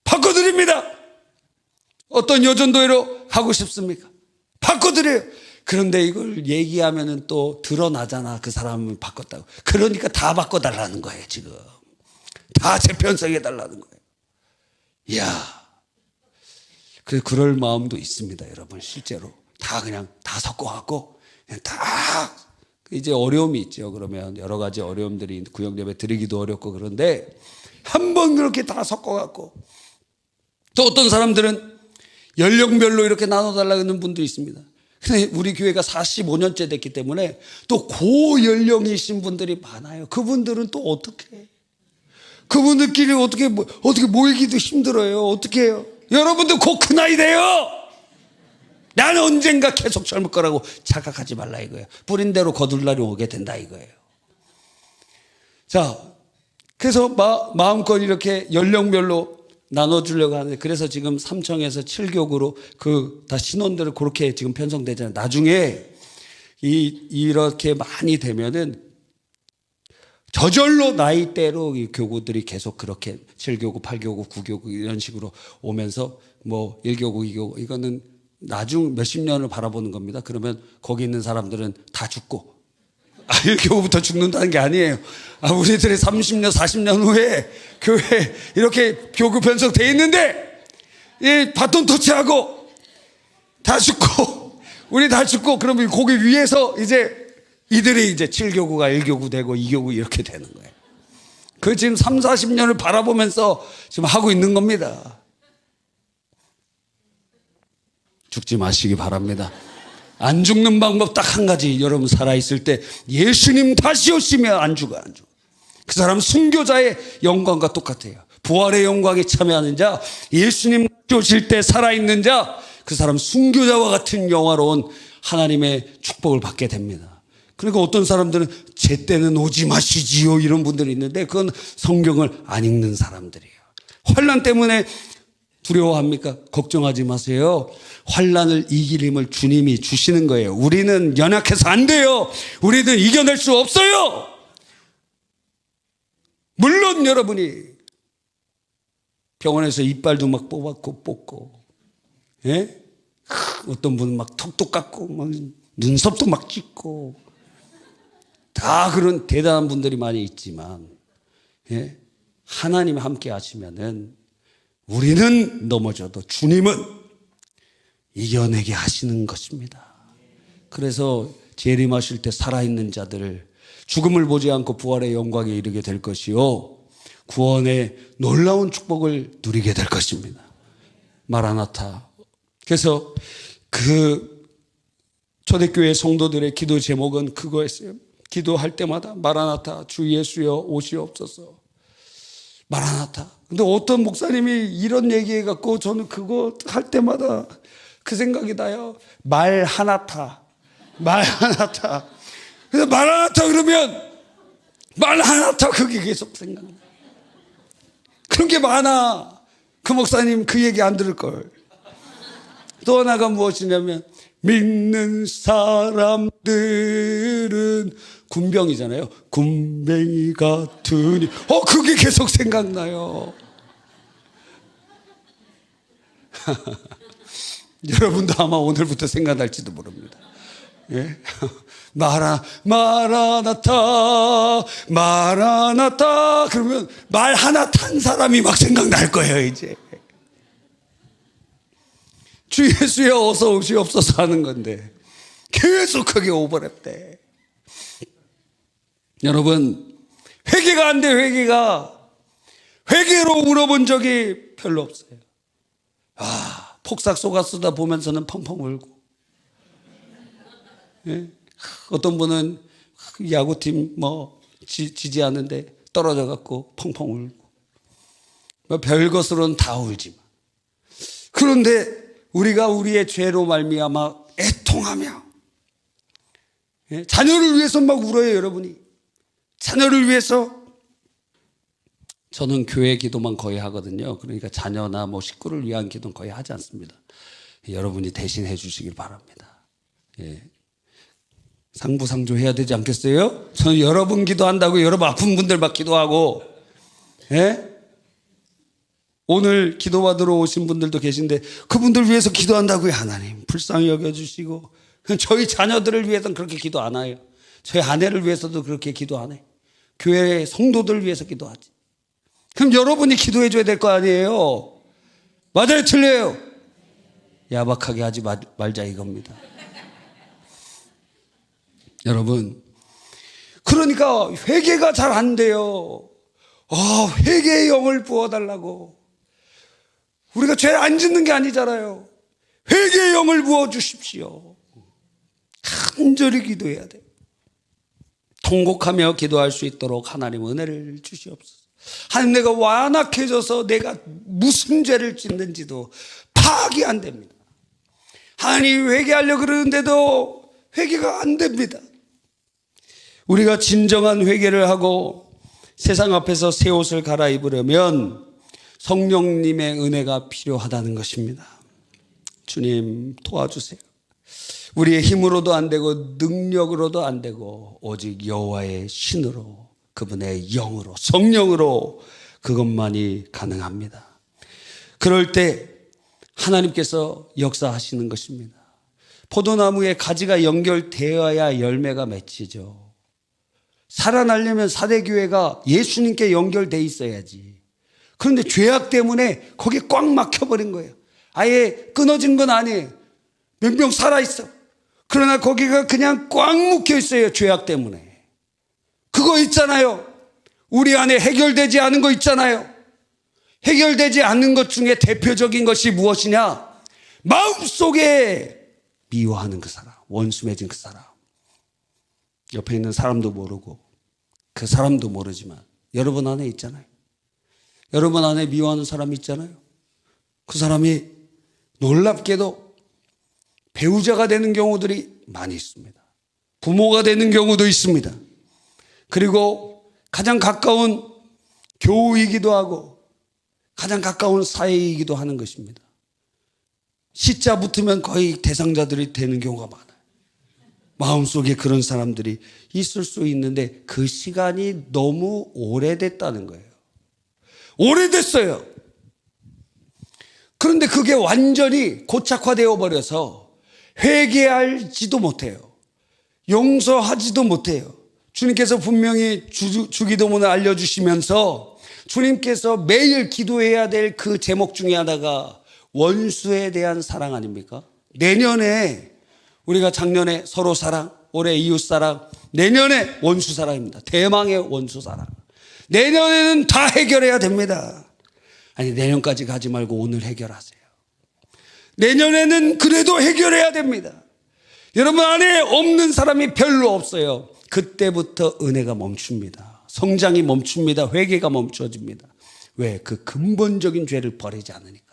바꿔드립니다. 어떤 여전도회로 가고 싶습니까? 바꿔드려요. 그런데 이걸 얘기하면은 또 드러나잖아. 그 사람을 바꿨다고. 그러니까 다 바꿔달라는 거예요, 지금. 다 재편성해달라는 거예요. 이야. 그럴 마음도 있습니다, 여러분. 실제로. 그냥 다 섞어갖고, 그냥 다, 이제 어려움이 있죠. 그러면 여러 가지 어려움들이 구역예배 드리기도 어렵고 그런데, 한번 그렇게 다 섞어갖고, 또 어떤 사람들은 연령별로 이렇게 나눠달라고 하는 분도 있습니다. 근데 우리 교회가 45년째 됐기 때문에 또 고연령이신 분들이 많아요. 그분들은 또 어떻게 해요? 그분들끼리 어떻게 모이기도 힘들어요. 어떻게 해요? 여러분들 곧 그 나이 돼요. 나는 언젠가 계속 젊을 거라고 착각하지 말라 이거예요. 뿌린 대로 거둘 날이 오게 된다 이거예요. 자, 그래서 마음껏 이렇게 연령별로 나눠주려고 하는데, 그래서 지금 3청에서 7교구로 다 신원들을 그렇게 지금 편성되잖아요. 나중에 이렇게 많이 되면은 저절로 나이대로 이 교구들이 계속 그렇게 7교구, 8교구, 9교구 이런 식으로 오면서 1교구, 2교구 이거는 나중 몇십 년을 바라보는 겁니다. 그러면 거기 있는 사람들은 다 죽고 1교구부터 죽는다는 게 아니에요. 우리들이 30년, 40년 후에 교회 이렇게 교구 편성되어 있는데 이 바톤 터치하고 다 죽고 우리 다 죽고 그러면 거기 위에서 이제 이들이 이제 7교구가 1교구 되고 2교구 이렇게 되는 거예요. 그 지금 3, 40년을 바라보면서 지금 하고 있는 겁니다. 죽지 마시기 바랍니다. 안 죽는 방법 딱 한 가지. 여러분 살아있을 때 예수님 다시 오시면 안 죽어. 그 사람 순교자의 영광과 똑같아요. 부활의 영광에 참여하는 자, 예수님 오실 때 살아있는 자, 그 사람 순교자와 같은 영화로운 하나님의 축복을 받게 됩니다. 그러니까 어떤 사람들은 제때는 오지 마시지요 이런 분들이 있는데 그건 성경을 안 읽는 사람들이에요. 환난 때문에 두려워합니까? 걱정하지 마세요. 환난을 이길 힘을 주님이 주시는 거예요. 우리는 연약해서 안 돼요. 우리는 이겨낼 수 없어요. 물론 여러분이 병원에서 이빨도 막 뽑고 예? 어떤 분은 막 턱도 깎고 막 눈썹도 막 찍고 다 그런 대단한 분들이 많이 있지만 예? 하나님 함께 하시면은 우리는 넘어져도 주님은 이겨내게 하시는 것입니다. 그래서 재림하실 때 살아있는 자들을 죽음을 보지 않고 부활의 영광에 이르게 될 것이요 구원의 놀라운 축복을 누리게 될 것입니다. 마라나타. 그래서 그 초대교회 성도들의 기도 제목은 그거였어요. 기도할 때마다 마라나타 주 예수여 오시옵소서. 마라나타. 근데 어떤 목사님이 이런 얘기해갖고 저는 그거 할 때마다 그 생각이 나요. 말하나타. 그래서 마라나타 그러면 말하나타 그게 계속 생각나. 그런 게 많아. 그 목사님 그 얘기 안 들을 걸. 또 하나가 무엇이냐면 믿는 사람들은 군병이잖아요. 군뱅이 같으니 그게 계속 생각나요. 여러분도 아마 오늘부터 생각날지도 모릅니다. 예? 마라나타 그러면 말 하나 탄 사람이 막 생각날 거예요. 이제 주 예수여 어서 오시옵소서 하는 건데 계속 그게 오버랩돼. 여러분 회개가 안 돼. 회개로 울어본 적이 별로 없어요. 폭삭 속았수다 보면서는 펑펑 울고 예? 어떤 분은 야구팀 지지하는데 떨어져 갖고 펑펑 울고 별것으로는 다 울지만 그런데 우리가 우리의 죄로 말미암아 애통하며 예? 자녀를 위해서 막 울어요. 여러분이 자녀를 위해서. 저는 교회 기도만 거의 하거든요. 그러니까 자녀나 식구를 위한 기도는 거의 하지 않습니다. 여러분이 대신 해 주시길 바랍니다. 예. 상부상조 해야 되지 않겠어요? 저는 여러분 기도한다고 여러분 아픈 분들 막 기도하고 예? 오늘 기도받으러 오신 분들도 계신데 그분들 위해서 기도한다고요. 하나님 불쌍히 여겨주시고 저희 자녀들을 위해서는 그렇게 기도 안 해요. 저희 아내를 위해서도 그렇게 기도 안 해요. 교회 성도들을 위해서 기도하지. 그럼 여러분이 기도해 줘야 될 거 아니에요. 맞아요, 틀려요? 야박하게 하지 말자 이겁니다. 여러분, 그러니까 회개가 잘 안 돼요. 회개의 영을 부어달라고. 우리가 죄 안 짓는 게 아니잖아요. 회개의 영을 부어주십시오. 간절히 기도해야 돼요. 통곡하며 기도할 수 있도록 하나님 은혜를 주시옵소서. 하나님, 내가 완악해져서 내가 무슨 죄를 짓는지도 파악이 안 됩니다. 하나님, 회개하려고 그러는데도 회개가 안 됩니다. 우리가 진정한 회개를 하고 세상 앞에서 새 옷을 갈아입으려면 성령님의 은혜가 필요하다는 것입니다. 주님, 도와주세요. 우리의 힘으로도 안 되고 능력으로도 안 되고 오직 여호와의 신으로, 그분의 영으로, 성령으로 그것만이 가능합니다. 그럴 때 하나님께서 역사하시는 것입니다. 포도나무에 가지가 연결되어야 열매가 맺히죠. 살아나려면 사대교회가 예수님께 연결돼 있어야지. 그런데 죄악 때문에 거기에 꽉 막혀버린 거예요. 아예 끊어진 건 아니에요. 몇 명 살아있어. 그러나 거기가 그냥 꽉 묶여 있어요. 죄악 때문에. 그거 있잖아요. 우리 안에 해결되지 않은 거 있잖아요. 해결되지 않는 것 중에 대표적인 것이 무엇이냐? 마음속에 미워하는 그 사람, 원수 맺은 그 사람. 옆에 있는 사람도 모르고 그 사람도 모르지만 여러분 안에 있잖아요. 여러분 안에 미워하는 사람이 있잖아요. 그 사람이 놀랍게도 배우자가 되는 경우들이 많이 있습니다. 부모가 되는 경우도 있습니다. 그리고 가장 가까운 교우이기도 하고 가장 가까운 사이이기도 하는 것입니다. 시자 붙으면 거의 대상자들이 되는 경우가 많아요. 마음속에 그런 사람들이 있을 수 있는데 그 시간이 너무 오래됐다는 거예요. 오래됐어요. 그런데 그게 완전히 고착화되어 버려서 회개하지도 못해요. 용서하지도 못해요. 주님께서 분명히 주기도문을 알려주시면서 주님께서 매일 기도해야 될 그 제목 중에 하나가 원수에 대한 사랑 아닙니까? 내년에 우리가 작년에 서로 사랑, 올해 이웃 사랑, 내년에 원수 사랑입니다. 대망의 원수 사랑. 내년에는 다 해결해야 됩니다. 아니, 내년까지 가지 말고 오늘 해결하세요. 내년에는 그래도 해결해야 됩니다. 여러분 안에 없는 사람이 별로 없어요. 그때부터 은혜가 멈춥니다. 성장이 멈춥니다. 회개가 멈춰집니다. 왜? 그 근본적인 죄를 버리지 않으니까.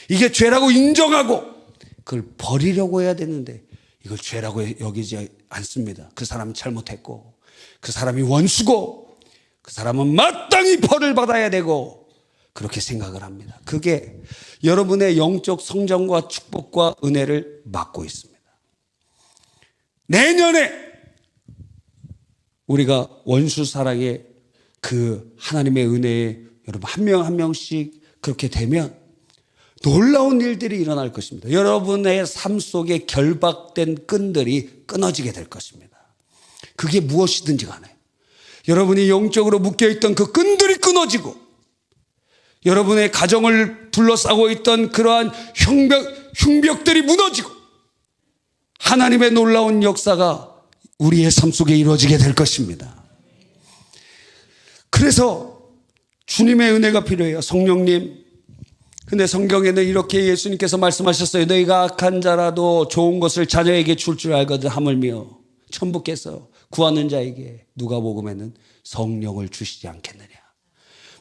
이게 죄라고 인정하고 그걸 버리려고 해야 되는데 이걸 죄라고 여기지 않습니다. 그 사람은 잘못했고 그 사람이 원수고 그 사람은 마땅히 벌을 받아야 되고 그렇게 생각을 합니다. 그게 여러분의 영적 성장과 축복과 은혜를 막고 있습니다. 내년에 우리가 원수 사랑의 그 하나님의 은혜에 여러분 한 명 한 명씩 그렇게 되면 놀라운 일들이 일어날 것입니다. 여러분의 삶 속에 결박된 끈들이 끊어지게 될 것입니다. 그게 무엇이든지 간에 여러분이 영적으로 묶여있던 그 끈들이 끊어지고 여러분의 가정을 둘러싸고 있던 그러한 흉벽들이 무너지고 하나님의 놀라운 역사가 우리의 삶 속에 이루어지게 될 것입니다. 그래서 주님의 은혜가 필요해요. 성령님. 근데 성경에는 이렇게 예수님께서 말씀하셨어요. 너희가 악한 자라도 좋은 것을 자녀에게 줄 줄 알거든 하물며 천부께서 구하는 자에게 누가복음에는 성령을 주시지 않겠느냐.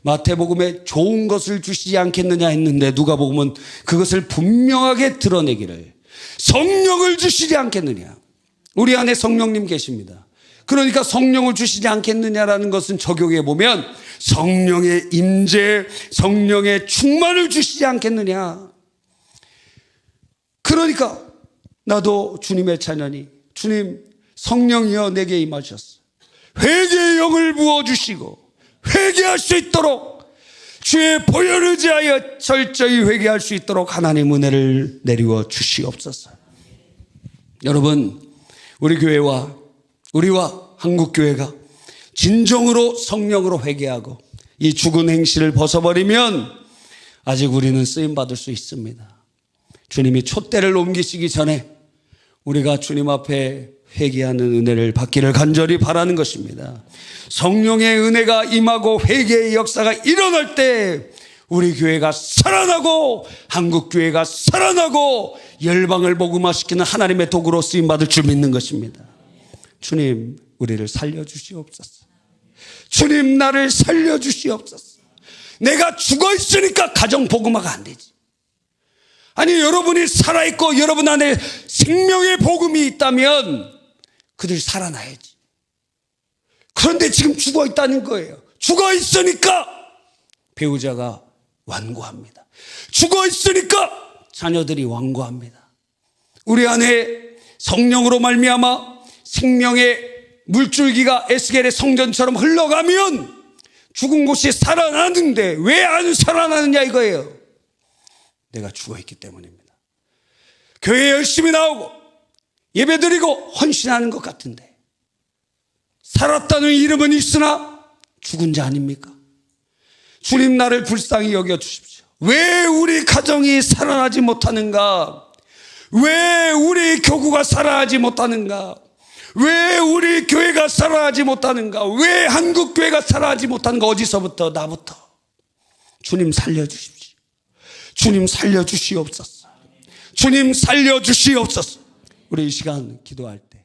마태복음에 좋은 것을 주시지 않겠느냐 했는데 누가복음은 그것을 분명하게 드러내기를 성령을 주시지 않겠느냐. 우리 안에 성령님 계십니다. 그러니까 성령을 주시지 않겠느냐라는 것은 적용해 보면 성령의 임재, 성령의 충만을 주시지 않겠느냐. 그러니까 나도 주님의 자녀니 주님 성령이여 내게 임하셨어. 회개의 영을 부어주시고 회개할 수 있도록 주의 보혈을 의지하여 철저히 회개할 수 있도록 하나님 은혜를 내리워 주시옵소서. 여러분, 우리 교회와 우리와 한국교회가 진정으로 성령으로 회개하고 이 죽은 행실을 벗어버리면 아직 우리는 쓰임받을 수 있습니다. 주님이 촛대를 옮기시기 전에 우리가 주님 앞에 회개하는 은혜를 받기를 간절히 바라는 것입니다. 성령의 은혜가 임하고 회개의 역사가 일어날 때 우리 교회가 살아나고 한국교회가 살아나고 열방을 복음화시키는 하나님의 도구로 쓰임받을 줄 믿는 것입니다. 주님, 우리를 살려주시옵소서. 주님, 나를 살려주시옵소서. 내가 죽어있으니까 가정 복음화가 안 되지. 아니, 여러분이 살아있고 여러분 안에 생명의 복음이 있다면 그들이 살아나야지. 그런데 지금 죽어있다는 거예요. 죽어있으니까 배우자가 완고합니다. 죽어있으니까 자녀들이 완고합니다. 우리 안에 성령으로 말미암아 생명의 물줄기가 에스겔의 성전처럼 흘러가면 죽은 곳이 살아나는데 왜 안 살아나느냐 이거예요. 내가 죽어있기 때문입니다. 교회에 열심히 나오고 예배드리고 헌신하는 것 같은데 살았다는 이름은 있으나 죽은 자 아닙니까? 주님, 나를 불쌍히 여겨주십시오. 왜 우리 가정이 살아나지 못하는가? 왜 우리 교구가 살아나지 못하는가? 왜 우리 교회가 살아나지 못하는가? 왜 한국교회가 살아나지 못하는가? 어디서부터? 나부터. 주님, 살려주십시오. 주님, 살려주시옵소서. 주님, 살려주시옵소서. 우리 이 시간 기도할 때